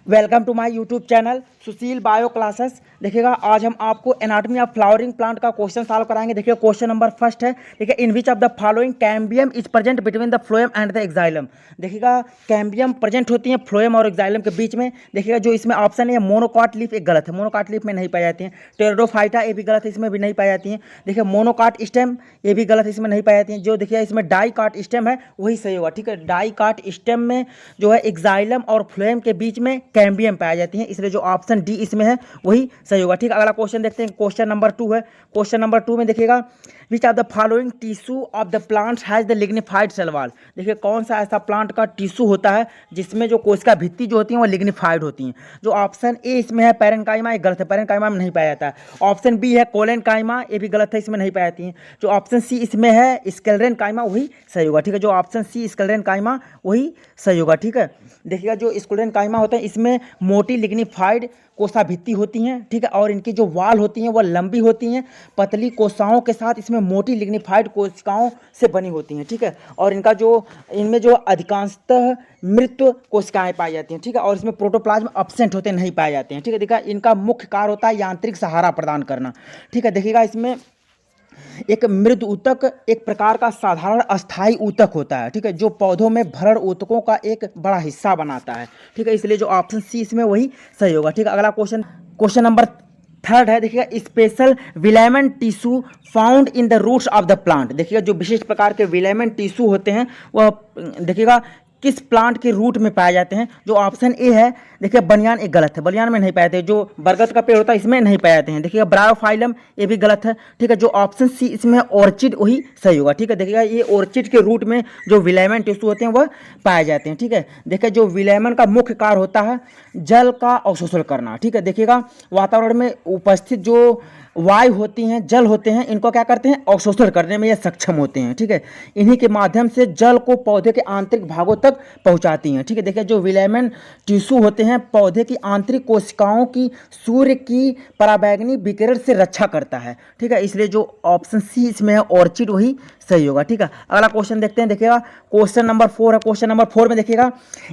Welcome to my YouTube channel Sushil bio classes. देखिएगा आज हम आपको एनाटॉमी ऑफ फ्लावरिंग प्लांट का क्वेश्चन सॉल्व कराएंगे। देखिए क्वेश्चन नंबर फर्स्ट है। देखिए in which of the following cambium is present between the phloem and the xylem. देखिएगा कैम्बियम प्रेजेंट होती है फ्लोएम और एक्साइलम के बीच में। देखिएगा जो इसमें ऑप्शन है मोनोकॉट लीफ एक गलत है, मोनोकॉट लीफ में नहीं पाई जाती है। टेरिडोफाइटा ये भी गलत है, इसमें भी नहीं पाई जाती है। देखिए मोनोकॉट स्टेम ये भी गलत है, इसमें नहीं पाई जाती है। जो देखिए इसमें डाइकॉट स्टेम है वही सही होगा। ठीक है, डाइकॉट स्टेम में जो है एक्साइलम और फ्लोएम के बीच में कैम्बियम पाया जाती है, इसलिए जो ऑप्शन डी इसमें है वही सही होगा। ठीक है, अगला क्वेश्चन देखते हैं। क्वेश्चन नंबर 2 है। क्वेश्चन नंबर 2 में देखिएगा which of the following tissue of the plant has the lignified cell wall. देखिए कौन सा ऐसा प्लांट का टिश्यू होता है जिसमें जो कोशिका भित्ति जो होती है वो लिग्निफाइड होती हैं। जो ऑप्शन ए इसमें है पैरेन्काइमा, ये गलत है, पैरेन्काइमा में नहीं पाया जाता है। ऑप्शन बी है कोलेनकाइमा, ये भी गलत है, इसमें नहीं पाई जाती है। जो ऑप्शन सी इसमें है स्केलेरेनकाइमा वही सही होगा। ठीक है, जो ऑप्शन सी स्केलेरेनकाइमा वही सही होगा। ठीक है, देखिएगा जो स्केलेरेनकाइमा होता है इसमें मोटी लिग्निफाइड कोशिका भित्ति होती हैं। ठीक है, और इनकी जो वाल होती हैं वह लंबी होती हैं, पतली कोशिकाओं के साथ इसमें मोटी लिग्निफाइड कोशिकाओं से बनी होती हैं। ठीक है, और इनमें जो अधिकांशतः मृत कोशिकाएं पाई जाती हैं। ठीक है, और इसमें प्रोटोप्लाज्म एब्सेंट होते नहीं पाए जाते हैं। ठीक है, देखिएगा इनका मुख्य कार्य होता है यांत्रिक सहारा प्रदान करना। ठीक है, देखिएगा इसमें एक मृद ऊतक एक प्रकार का साधारण अस्थायी ऊतक होता है। ठीक है, जो पौधों में भरण ऊतकों का एक बड़ा हिस्सा बनाता है। ठीक है, इसलिए जो ऑप्शन सी इसमें वही सही होगा। ठीक है, अगला क्वेश्चन नंबर 3 है। देखिएगा special velamen tissue found in the roots of the plant. देखिएगा जो विशिष्ट प्रकार के विलेमन टिश्यू होते हैं वह देखिएगा किस प्लांट के रूट में पाए जाते हैं। जो ऑप्शन ए है देखिए बनियान एक गलत है, बनियान में नहीं पाए जाते। जो बरगद का पेड़ होता है इसमें नहीं पाए जाते हैं। देखिएगा ब्रायोफाइलम ये भी गलत है। ठीक है, जो ऑप्शन सी इसमें ऑर्चिड वही सही होगा। ठीक है, देखिएगा ये ऑर्चिड के रूट में जो विलेमन टिश्यू होते हैं वह पाए जाते हैं। ठीक है, देखिए जो विलेमन का मुख्य कार्य होता है जल का अवशोषण करना। ठीक है, देखिएगा वातावरण में उपस्थित जो वायु होती हैं, जल होते हैं, इनको क्या करते हैं अवशोषण करने में ये सक्षम होते हैं। ठीक है, इन्हीं के माध्यम से जल को पौधे के आंतरिक भागों तक पहुंचाती हैं। ठीक है, देखिए जो विलेमन टिश्यू होते हैं पौधे की आंतरिक कोशिकाओं की सूर्य की पराबैंगनी विकिरण से रक्षा करता है। ठीक है, इसलिए जो ऑप्शन सी इसमें है ऑर्चिड वही सही होगा। ठीक है, अगला क्वेश्चन देखते हैं। देखिएगा क्वेश्चन नंबर 4 है। क्वेश्चन नंबर 4 में देखिएगा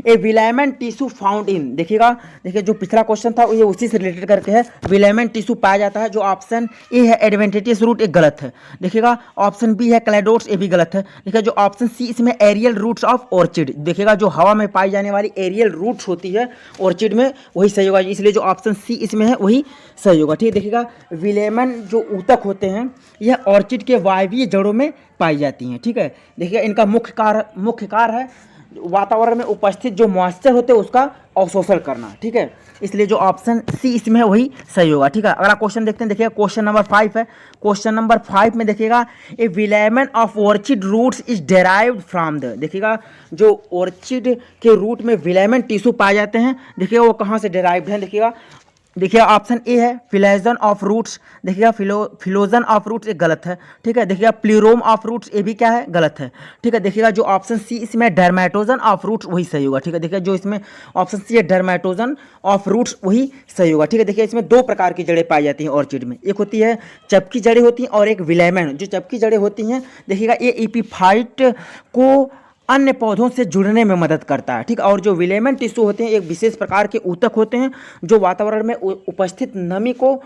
ए विलेमन टिश्यू फाउंड इन। देखिएगा देखिए जो पिछला क्वेश्चन था ये उसी से रिलेटेड करके है। विलेमन टिश्यू पाया जाता है। जो ऑप्शन ए है एडवेंटिटियस रूट एक गलत है। देखिएगा ऑप्शन बी है क्लैडोट्स ये भी गलत है। देखिए जो ऑप्शन सी इसमें एरियल रूट्स ऑफ ऑर्चिड। देखिएगा जो हवा में पाई जाने वाली एरियल रूट्स होती है ऑर्चिड में वही सही होगा, इसलिए जो ऑप्शन सी इसमें है वही सही होगा। ठीक है, देखिएगा विलेमन जो ऊतक होते हैं यह ऑर्चिड के वायवीय जड़ों में पाई जाती हैं। ठीक है, देखिएगा इनका मुख्य कार्य है वातावरण में उपस्थित जो मॉइस्चर होते हैं उसका अवशोषण करना। ठीक है, इसलिए जो ऑप्शन सी इसमें है वही सही होगा। ठीक है, अगला क्वेश्चन देखते हैं। देखिएगा क्वेश्चन नंबर 5 है। क्वेश्चन नंबर 5 में देखिएगा A velamen of orchid roots is derived from the. देखिएगा जो ऑर्चिड के रूट में विलेमन टिश्यू पाए जाते हैं देखिएगा वो कहाँ से डेराइव्ड हैं। देखिए ऑप्शन ए है फिलोजन ऑफ रूट्स। देखिएगा फिलोजन ऑफ रूट्स एक गलत है। ठीक है, देखिएगा प्लीरोम ऑफ रूट्स ये भी क्या है गलत है। ठीक है, देखिएगा जो ऑप्शन सी इसमें डर्मेटोजन ऑफ रूट्स वही सही होगा। ठीक है, देखिए जो इसमें ऑप्शन सी है डर्मेटोजन ऑफ रूट्स वही सही होगा। ठीक है, देखिए इसमें 2 प्रकार की जड़ें पाई जाती हैं ऑर्चिड में, एक होती है चपकी जड़ें होती हैं और एक विलेमन। जो चपकी जड़ें होती हैं देखिएगा ये एपीफाइट को अन्य पौधों से जुड़ने में मदद करता है। ठीक, और जो विलेमन टिश्यू होते हैं एक विशेष प्रकार के ऊतक होते हैं जो वातावरण में उपस्थित नमी को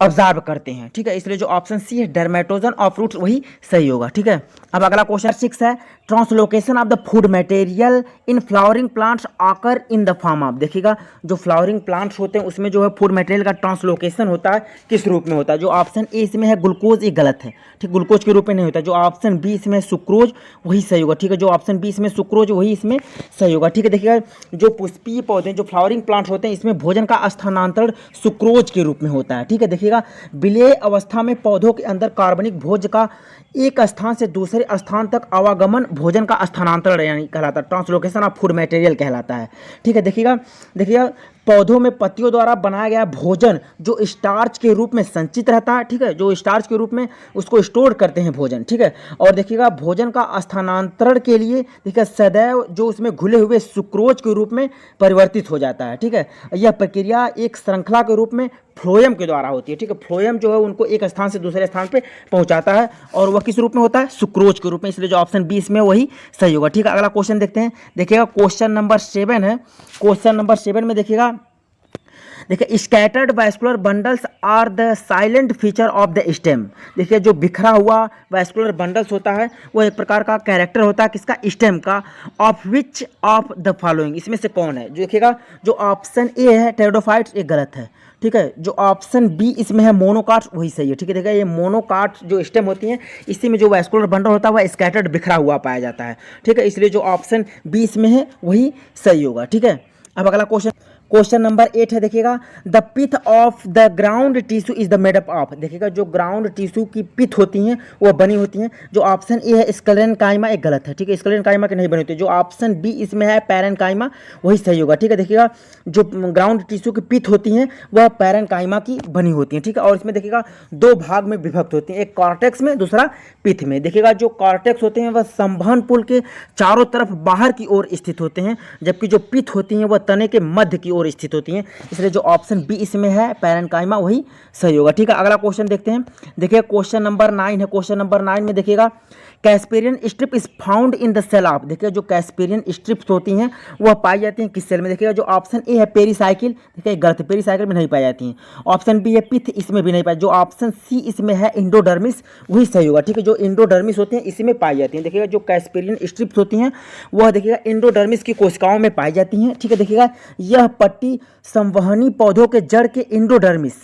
ऑब्जर्व करते हैं। ठीक है, इसलिए जो ऑप्शन सी है डर्मेटोजन ऑफ रूट्स वही सही होगा। ठीक है, अब अगला क्वेश्चन 6 है translocation of the food material in flowering plants आकर इन द फॉर्म ऑफ। देखिएगा जो फ्लावरिंग प्लांट्स होते हैं उसमें जो है फूड मटेरियल का ट्रांसलोकेशन होता है किस रूप में होता है। जो ऑप्शन ए इसमें है ग्लूकोज ये गलत है। ठीक, ग्लूकोज के रूप में नहीं होता। जो ऑप्शन बी इसमें सुक्रोज वही सही होगा। ठीक है, जो ऑप्शन बी इसमें सुक्रोज वही इसमें सही होगा। ठीक है, देखिएगा जो पुष्पीय पौधे जो फ्लावरिंग प्लांट्स होते हैं इसमें भोजन का स्थानांतरण सुक्रोज के रूप में होता है। ठीक है, देखिएगा विलेय अवस्था में पौधों के अंदर कार्बनिक भोज्य का एक स्थान से दूसरे स्थान तक आवागमन भोजन का स्थानांतरण यानी कहलाता है, ट्रांसलोकेशन ऑफ फूड मटेरियल कहलाता है। ठीक है, देखिएगा पौधों में पत्तियों द्वारा बनाया गया भोजन जो स्टार्च के रूप में संचित रहता है, ठीक है, जो स्टार्च के रूप में उसको स्टोर करते हैं भोजन, ठीक है। और देखिएगा भोजन का स्थानांतरण के लिए देखिए सदैव जो उसमें घुले हुए सुक्रोज के रूप में परिवर्तित हो जाता है, ठीक है। यह प्रक्रिया एक श्रृंखला के रूप में फ्लोएम के द्वारा होती है, ठीक है। फ्लोएम जो है उनको एक स्थान से दूसरे स्थान पे पहुंचाता है और वह किस रूप में होता है, सुक्रोज के रूप में, इसलिए जो ऑप्शन बी इसमें वही सही होगा, ठीक है। अगला क्वेश्चन देखते हैं, देखिएगा क्वेश्चन नंबर 7 है। क्वेश्चन नंबर 7 में देखिएगा, देखिए scattered vascular bundles are the silent feature of the stem. देखिए जो बिखरा हुआ वैस्कुलर बंडल्स होता है वो एक प्रकार का कैरेक्टर होता है किसका, स्टेम का। Of which of the following, इसमें से कौन है, जो देखिएगा जो ऑप्शन ए है टेरिडोफाइट्स, ये गलत है, ठीक है। जो ऑप्शन बी इसमें है मोनोकाट्स, वही सही है, ठीक है। देखिए ये मोनोकाट्स जो स्टेम होती हैं इसी में जो वैस्कुलर बंडल होता है वह स्कैटर्ड बिखरा हुआ पाया जाता है, ठीक है। इसलिए जो ऑप्शन बी इसमें है वही सही होगा, ठीक है। अब अगला क्वेश्चन नंबर 8 है, देखिएगा the pith of the ground tissue is the made up of. देखिएगा जो ग्राउंड टिश्यू की पिथ होती हैं वह बनी होती हैं, जो ऑप्शन ए है स्क्लेरेनकाइमा, एक गलत है, ठीक है। स्क्लेरेनकाइमा की नहीं बनी होती, जो ऑप्शन बी इसमें है पैरेनकाइमा, वही सही होगा, ठीक है। देखिएगा जो ग्राउंड टिश्यू की पिथ होती हैं वह पैरेनकाइमा की बनी होती हैं, ठीक है। और इसमें देखिएगा 2 भाग में विभक्त होती हैं, एक कॉर्टेक्स में, दूसरा पिथ में। देखिएगा जो कॉर्टेक्स होते हैं वह संवहन पुल के चारों तरफ बाहर की ओर स्थित होते हैं, जबकि जो पिथ होती हैं वह तने के मध्य की ओर स्थित होती हैं, इसलिए जो ऑप्शन बी इसमें है पैरेनकाइमा वही सही होगा, ठीक है। अगला क्वेश्चन देखते हैं, देखिए क्वेश्चन नंबर 9 है। क्वेश्चन नंबर 9 में देखिएगा casparian strip is found in the cell of. देखिए जो कैस्पेरियन स्ट्रिप्स होती हैं वह पाई जाती हैं किस सेल में, देखिएगा जो ऑप्शन ए है पेरीसाइकिल, देखिए गलत, पेरीसाइकिल में नहीं पाई जाती हैं। ऑप्शन बी है पिथ, इसमें भी नहीं पाई। जो ऑप्शन सी इसमें है इंडोडर्मिस, वही सही होगा, ठीक है। जो इंडोडर्मिस होती हैं इसी में पाई जाती हैं। देखिएगा जो कैस्पेरियन स्ट्रिप्स होती हैं वह देखिएगा इंडोडर्मिस की कोशिकाओं में पाई जाती हैं, ठीक है। देखिएगा यह पट्टी संवहनी पौधों के जड़ के इंडोडर्मिस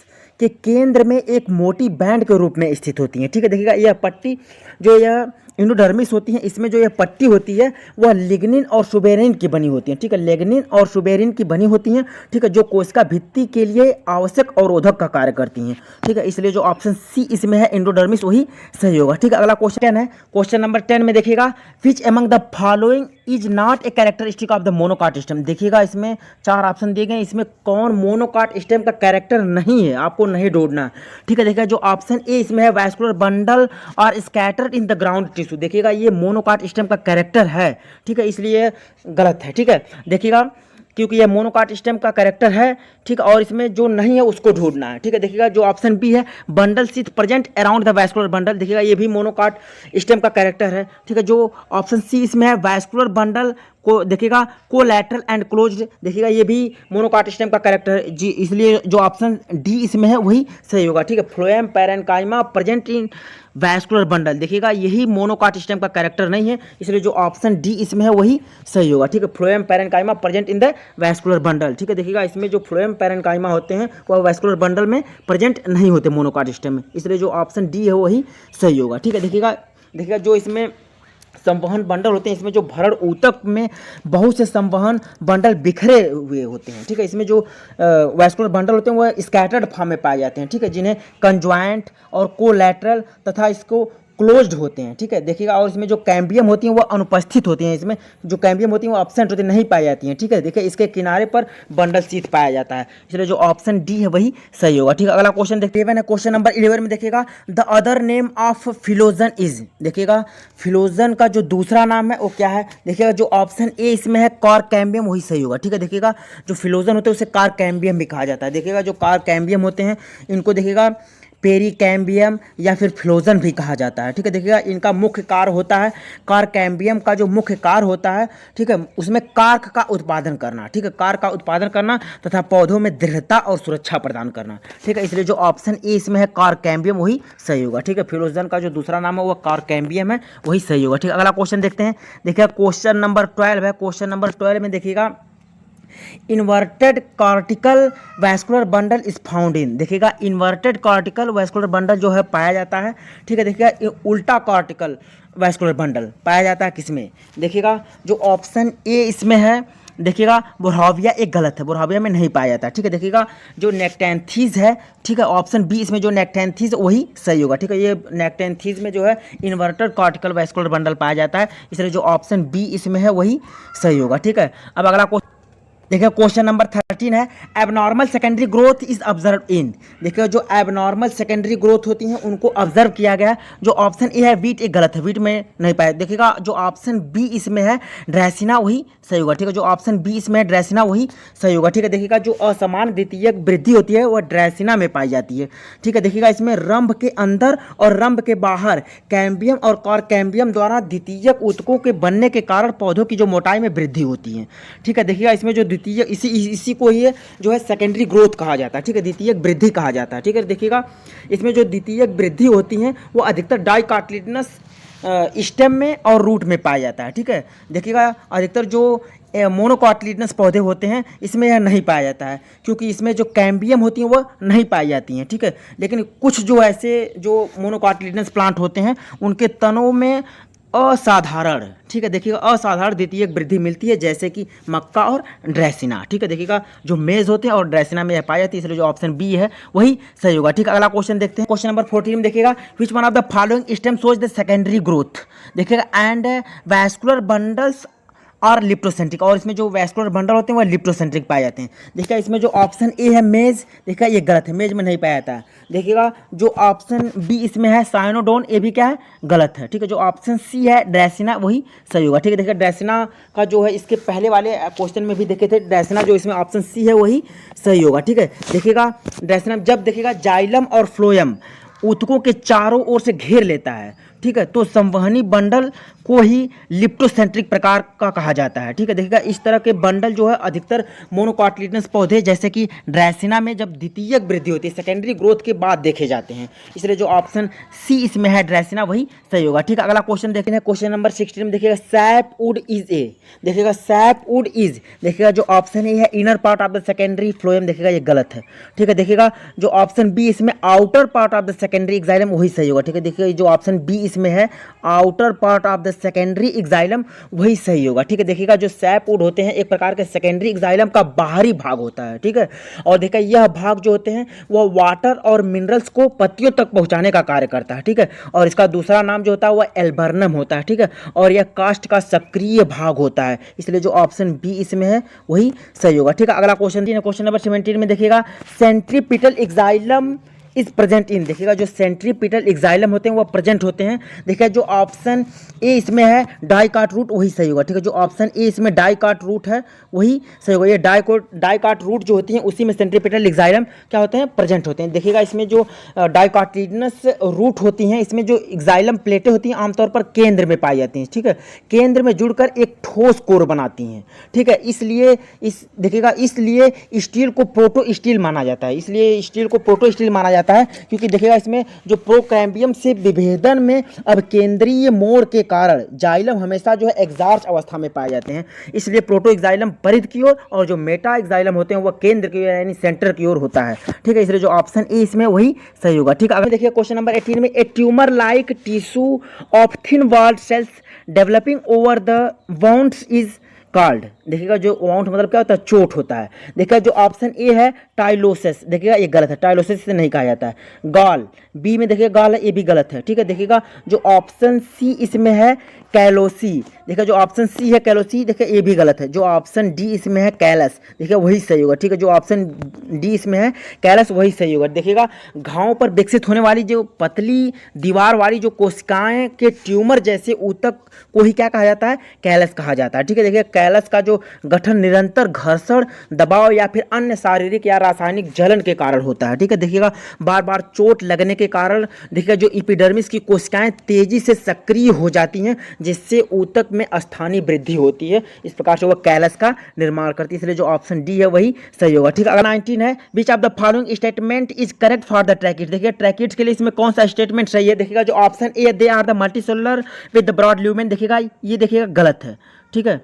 के केंद्र में एक मोटी बैंड के रूप में स्थित होती है, ठीक है। देखिएगा यह पट्टी जो यह इंडोडर्मिस होती है इसमें जो यह पट्टी होती है वह लिग्निन और सुबेरिन की बनी होती है, ठीक है। लिग्निन और सुबेरिन की बनी होती हैं, ठीक है, जो कोशिका भित्ति के लिए आवश्यक अवरोधक का कार्य करती हैं, ठीक है। इसलिए जो ऑप्शन सी इसमें है इंडोडर्मिस वही सही होगा, ठीक है। अगला क्वेश्चन है, क्वेश्चन नंबर 10 में देखिएगा which among the following is not a characteristic of the monocot stem. देखिएगा इसमें 4 ऑप्शन दिए गए, इसमें कौन मोनोकाट स्टेम का कैरेक्टर नहीं है, आपको नहीं ढूंढना, ठीक है। देखिएगा जो ऑप्शन ए इसमें है वैस्कुलर बंडल और scattered in the ground tissue. देखिएगा ये मोनोकाट स्टेम का कैरेक्टर है, ठीक है, इसलिए गलत है, ठीक है। देखिएगा क्योंकि ये मोनोकाट स्टेम का कैरेक्टर है, ठीक है, और इसमें जो नहीं है उसको ढूंढना है, ठीक है। देखिएगा जो ऑप्शन बी है bundle sheath present around the vascular bundle, देखिएगा ये भी मोनोकाट स्टेम का कैरेक्टर है, ठीक है। जो ऑप्शन सी इसमें है वैस्कुलर बंडल को देखिएगा कोलैटरल एंड क्लोज्ड, देखिएगा ये भी मोनोकाट स्टेम का कैरेक्टर है जी, इसलिए जो ऑप्शन डी इसमें है वही सही होगा, ठीक है। Phloem parenchyma present in vascular bundle, देखिएगा यही मोनोकाट स्टेम का कैरेक्टर नहीं है, इसलिए जो ऑप्शन डी इसमें है वही सही होगा, ठीक है। Phloem parenchyma present in the vascular bundle, ठीक है। देखिएगा इसमें जो फ्लोएम पैरेनकाइमा होते हैं वह वैस्कुलर बंडल में प्रेजेंट नहीं होते मोनोकाट स्टेम में, इसलिए जो ऑप्शन डी है वही सही होगा, ठीक है। देखिएगा जो इसमें संवहन बंडल होते हैं इसमें जो भरण ऊतक में बहुत से संवहन बंडल बिखरे हुए होते हैं, ठीक है। इसमें जो वैस्कुलर बंडल होते हैं वह स्कैटर्ड फॉर्म में पाए जाते हैं, ठीक है, जिन्हें कंज्वाइंट और कोलैटरल तथा इसको क्लोज्ड होते हैं, ठीक है। देखिएगा और इसमें जो कैम्बियम होती हैं वो अनुपस्थित होती हैं, इसमें जो कैम्बियम होती हैं वो एब्सेंट होती हैं, नहीं पाई जाती हैं, ठीक है। देखिए इसके किनारे पर बंडल शीथ पाया जाता है, इसलिए जो ऑप्शन डी है वही सही होगा, ठीक है। अगला क्वेश्चन देखते हैं, क्वेश्चन नंबर 11 में देखिएगा the other name of phellogen is. देखिएगा फिलोजन का जो दूसरा नाम है वो क्या है, देखिएगा जो ऑप्शन ए इसमें है कार्कैम्बियम, वही सही होगा, ठीक है। देखिएगा जो फिलोजन होते हैं उसे कार्कैम्बियम भी कहा जाता है। देखिएगा जो कार्कैम्बियम होते हैं इनको देखिएगा पेरिकैम्बियम या फिर फ्लोजन भी कहा जाता है, ठीक है। देखिएगा इनका मुख्य कार्य होता है, कार्कैम्बियम का जो मुख्य कार्य होता है, ठीक है, उसमें कार्क का उत्पादन करना, ठीक है, कार्क का उत्पादन करना तथा पौधों में दृढ़ता और सुरक्षा प्रदान करना, ठीक है। इसलिए जो ऑप्शन ए इसमें है कार्कैम्बियम वही सही होगा, ठीक है। फिलोजन का जो दूसरा नाम है वो कार्कैम्बियम है, वही सही होगा, ठीक है। अगला क्वेश्चन देखते हैं, देखिएगा क्वेश्चन नंबर 12 है। क्वेश्चन नंबर 12 में देखिएगा inverted cortical vascular bundle is found इन। देखिएगा इन्वर्टेड कॉर्टिकल वैस्कुलर बंडल जो है पाया जाता है, ठीक है। देखिएगा उल्टा कॉर्टिकल वैस्कुलर बंडल पाया जाता है किसमें, देखिएगा जो ऑप्शन ए इसमें है, देखिएगा बोरहाविया एक गलत है, बोरहाविया में नहीं पाया जाता, ठीक है। देखिएगा जो नेक्टेंथीज है, ठीक है, ऑप्शन बी इसमें जो नेक्टेंथीज वही सही होगा, ठीक है। ये नेक्टेंथीज में जो है इन्वर्टेड कॉर्टिकल वैस्कुलर बंडल पाया जाता है, इसलिए जो ऑप्शन बी इसमें है वही सही होगा, ठीक है। अब अगला देखिए क्वेश्चन नंबर 13 है, abnormal secondary growth is observe in. देखिए जो एबनॉर्मल सेकेंडरी ग्रोथ होती हैं उनको ऑब्जर्व किया गया। जो ऑप्शन ए है वीट, एक गलत है, वीट में नहीं पाया। देखिएगा जो ऑप्शन बी इसमें है ड्रेसिना, वही सही होगा। ठीक है, जो ऑप्शन बी इसमें है ड्रेसिना, वही सही होगा। ठीक है, देखिएगा जो असमान द्वितीयक वृद्धि होती है वह ड्रेसिना में पाई जाती है। ठीक है, देखिएगा इसमें रंभ के अंदर और रंभ के बाहर कैम्बियम और कॉरकैम्बियम द्वारा द्वितीयक ऊतकों के बनने के कारण पौधों की जो मोटाई में वृद्धि होती है। ठीक है, देखिएगा इसमें जो द्वितीय इसी को ही जो है सेकेंडरी ग्रोथ कहा जाता है। ठीक है, द्वितीयक वृद्धि कहा जाता है। ठीक है, देखिएगा इसमें जो द्वितीयक वृद्धि होती हैं वो अधिकतर डाइकार्टिलिनस स्टेम में और रूट में पाया जाता है। ठीक है, देखिएगा अधिकतर जो मोनोकॉटिलिडनस पौधे होते हैं इसमें यह नहीं पाया जाता है, क्योंकि इसमें जो कैम्बियम होती हैं वह नहीं पाई जाती हैं। ठीक है, लेकिन कुछ जो ऐसे जो मोनोकॉटिलिडनस प्लांट होते हैं उनके तनों में असाधारण, ठीक है, देखिएगा असाधारण द्वितीयक वृद्धि मिलती है, जैसे कि मक्का और ड्रेसिना। ठीक है, देखिएगा जो मेज होते हैं और ड्रेसिना में यह पाई जाती है, इसलिए जो ऑप्शन बी है वही सही होगा। ठीक है, अगला क्वेश्चन देखते हैं। क्वेश्चन नंबर 14 में देखिएगा, which one of the following stem shows the secondary growth. देखिएगा एंड वैस्कुलर बंडल्स और लिप्टोसेंट्रिक, और इसमें जो वैस्कुलर बंडल होते हैं वह लिप्टोसेंट्रिक पाए जाते हैं। देखिएगा इसमें जो ऑप्शन ए है मेज, देखिएगा ये गलत है, मेज में नहीं पाया जाता है। देखिएगा जो ऑप्शन बी इसमें है साइनोडोन, ये भी क्या है, गलत है। ठीक है, जो ऑप्शन सी है ड्रेसिना, वही सही होगा। ठीक है, देखिए ड्रेसिना का जो है इसके पहले वाले क्वेश्चन में भी देखे थे, ड्रेसिना जो इसमें ऑप्शन सी है वही सही होगा। ठीक है, देखिएगा ड्रेसिना जब देखिएगा जाइलम और फ्लोएम ऊतकों के चारों ओर से घेर लेता है, ठीक है, तो संवहनी बंडल को ही लिप्टोसेंट्रिक प्रकार का कहा जाता है। ठीक है, देखिएगा इस तरह के बंडल जो है अधिकतर मोनोकॉटिलिडनस पौधे जैसे कि ड्रेसिना में जब द्वितीयक वृद्धि होती है सेकेंडरी ग्रोथ के बाद देखे जाते हैं, इसलिए जो ऑप्शन सी इसमें है ड्रेसिना वही सही होगा। ठीक है, अगला क्वेश्चन देखते हैं। क्वेश्चन नंबर 16 में देखिएगा सैपवुड इज ए, देखिएगा सैपवुड इज, देखिएगा जो ऑप्शन ए है inner part of the secondary phloem, देखिएगा ये गलत है। ठीक है, देखिएगा जो ऑप्शन बी इसमें outer part of the secondary xylem, वही सही होगा। ठीक है, देखिएगा जो ऑप्शन बी इसमें है outer part of the secondary xylem, वही सही होगा। ठीक है, देखिएगा जो सैपवुड होते हैं एक प्रकार के सेकेंडरी एक्साइलम का बाहरी भाग होता है। ठीक है, और देखिए यह भाग जो होते हैं वह वाटर और मिनरल्स को पत्तियों तक पहुंचाने का कार्य करता है। ठीक है, और इसका दूसरा नाम जो होता है वह एल्बर्नम होता है। ठीक है, और यह कास्ट का सक्रिय भाग होता है, इसलिए जो ऑप्शन बी इसमें है वही सही होगा। ठीक है, अगला क्वेश्चन नंबर 17 में देखिएगा सेंट्रीपिटल एक्साइलम इज प्रेजेंट इन, देखिएगा जो सेंट्रीपिटल एक्साइलम होते हैं वो प्रेजेंट होते हैं। देखिए जो ऑप्शन ए इसमें है डाइकाट रूट, वही सही होगा। ठीक है, जो ऑप्शन ए इसमें डाइकाट रूट है वही सही होगा। ये डाइकाट रूट जो होती हैं उसी में सेंट्रीपिटल एक्साइलम क्या होते हैं, प्रेजेंट होते हैं। देखिएगा इसमें जो डाइकाटिनस रूट होती हैं इसमें जो एक्साइलम प्लेटें होती हैं आमतौर पर केंद्र में पाई जाती हैं। ठीक है, केंद्र में जुड़कर एक ठोस कोर बनाती हैं। ठीक है, इसलिए इसलिए स्टील को प्रोटो स्टील माना जाता है, इसलिए स्टील को प्रोटो स्टील माना जाता है, क्योंकि देखिएगा इसमें जो प्रोकैम्बियम से विभेदन में अब केंद्रीय मोड़ के कारण जाइलम हमेशा जो है एग्जार्च अवस्था में पाए जाते हैं, इसलिए प्रोटो एक्साइलम परिध की ओर और जो मेटा एक्साइलम होते हैं वह केंद्र की ओर यानी सेंटर की ओर होता है। ठीक है, इसलिए जो ऑप्शन ए इसमें वही सही होगा। ठीक है, अगर देखिए क्वेश्चन नंबर 18 में a tumour like tissue of thin walled cells developing over the wounds is called, देखिएगा जो वाउंड मतलब क्या होता है, चोट होता है। देखिएगा जो ऑप्शन ए है टाइलोसिस, देखिएगा ये गलत है, टाइलोसिस से नहीं कहा जाता है। गॉल, बी में देखिए गॉल है, ये भी गलत है। ठीक है, देखिएगा जो ऑप्शन सी इसमें है कैलोसी, देखिए जो ऑप्शन सी है कैलोसी, देखिए ये भी गलत है। जो ऑप्शन डी इसमें है कैलस, देखिए वही सही होगा। ठीक है, जो ऑप्शन डी इसमें है कैलस वही सही होगा। देखिएगा घाव पर विकसित होने वाली जो पतली दीवार वाली जो कोशिकाएं के ट्यूमर जैसे ऊतक को ही क्या कहा जाता है, कैलस कहा जाता है। ठीक है, देखिए कैलस का जो गठन निरंतर घर्षण, दबाव या फिर अन्य शारीरिक या रासायनिक जलन के कारण होता है। ठीक है, देखिएगा बार बार चोट लगने के कारण देखिएगा जो एपिडर्मिस की कोशिकाएं तेजी से सक्रिय हो जाती हैं, जिससे ऊतक में स्थानीय वृद्धि होती है, इस प्रकार से वह कैलस का निर्माण करती है, इसलिए जो ऑप्शन डी है वही सही होगा। ठीक है, अगर 19 है विच of the following statement is correct for the tracheids, देखिए ट्रैकिड्स के लिए इसमें कौन सा स्टेटमेंट सही है। देखिएगा जो option A they are the multicellular with the broad lumen, देखिएगा ये देखिएगा गलत है। ठीक है,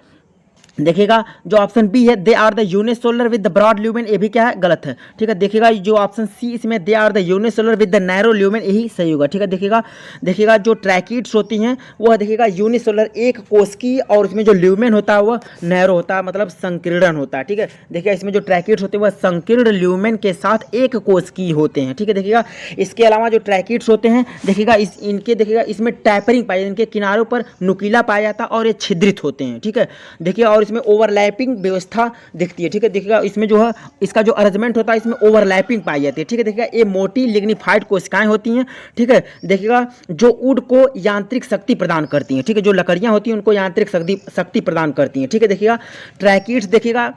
देखिएगा जो ऑप्शन बी है they are the unicellular with the broad lumen, ये भी क्या है, गलत है। ठीक है, देखिएगा जो ऑप्शन सी इसमें they are the unicellular with the narrow lumen, यही सही होगा। ठीक है, देखिएगा जो ट्रैकिड्स होती हैं वह देखिएगा यूनिसोलर एक कोशिकीय और उसमें जो ल्यूमेन होता है वह नैरो होता है, मतलब संकीर्ण होता है। ठीक है, देखिए इसमें जो ट्रैकिड्स होते हैं वह संकीर्ण ल्यूमेन के साथ एक कोशिकीय होते हैं। ठीक है, देखिएगा इसके अलावा जो ट्रैकिड्स होते हैं देखिएगा इनके देखिएगा इसमें टैपरिंग पाई, इनके किनारों पर नुकीला पाया जाता है और ये छिद्रित होते हैं। ठीक है, देखिए और इसमें ओवरलैपिंग व्यवस्था दिखती है। ठीक है, देखिएगा इसमें जो है इसका जो अरेंजमेंट होता है इसमें ओवरलैपिंग पाई जाती है। ठीक है, देखिएगा ये मोटी लिग्निफाइड कोशिकाएं होती हैं। ठीक है, देखिएगा जो वुड को यांत्रिक शक्ति प्रदान करती हैं। ठीक है, जो लकड़ियां होती हैं उनको यांत्रिक शक्ति प्रदान करती हैं। ठीक है, देखिएगा ट्रैकिड्स देखिएगा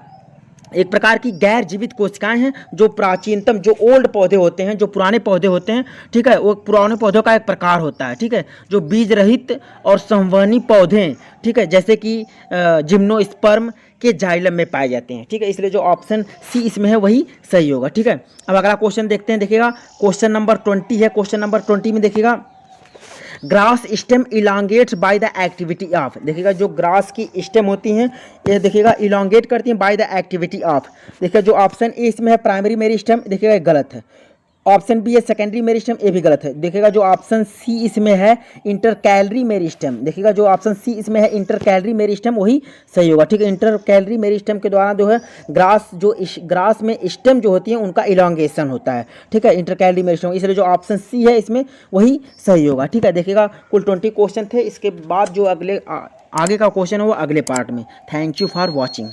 एक प्रकार की गैर जीवित कोशिकाएं हैं जो प्राचीनतम जो ओल्ड पौधे होते हैं, जो पुराने पौधे होते हैं। ठीक है, वो पुराने पौधों का एक प्रकार होता है। ठीक है, जो बीज रहित और संवहनी पौधे हैं। ठीक है, जैसे कि जिम्नोस्पर्म के जाइलम में पाए जाते हैं। ठीक है, इसलिए जो ऑप्शन सी इसमें है वही सही होगा। ठीक है, अब अगला क्वेश्चन देखते हैं। देखिएगा क्वेश्चन नंबर 20 है। क्वेश्चन नंबर 20 में देखिएगा grass stem elongates by the activity of. देखिएगा जो ग्रास की स्टेम होती हैं ये देखिएगा इलांगेट करती हैं बाय द एक्टिविटी ऑफ। देखिएगा जो ऑप्शन ए इसमें है प्राइमरी मेरिस्टेम, देखिएगा ये गलत है। ऑप्शन बी है सेकेंडरी मेरिस्टेम, ये भी गलत है। देखिएगा जो ऑप्शन सी इसमें है इंटरकैलरी मेरिस्टेम। देखिएगा जो ऑप्शन सी इसमें है इंटरकैलरी मेरिस्टेम वही सही होगा। ठीक है, इंटरकैलरी मेरिस्टेम के द्वारा जो है ग्रास में स्टेम जो होती है उनका इलांगेशन होता है। ठीक है, इंटरकैलरी मेरिस्टेम, इसलिए जो ऑप्शन सी है इसमें वही सही होगा। ठीक है, देखिएगा कुल 20 क्वेश्चन थे। इसके बाद जो आगे का क्वेश्चन है वो अगले पार्ट में। Thank you for watching.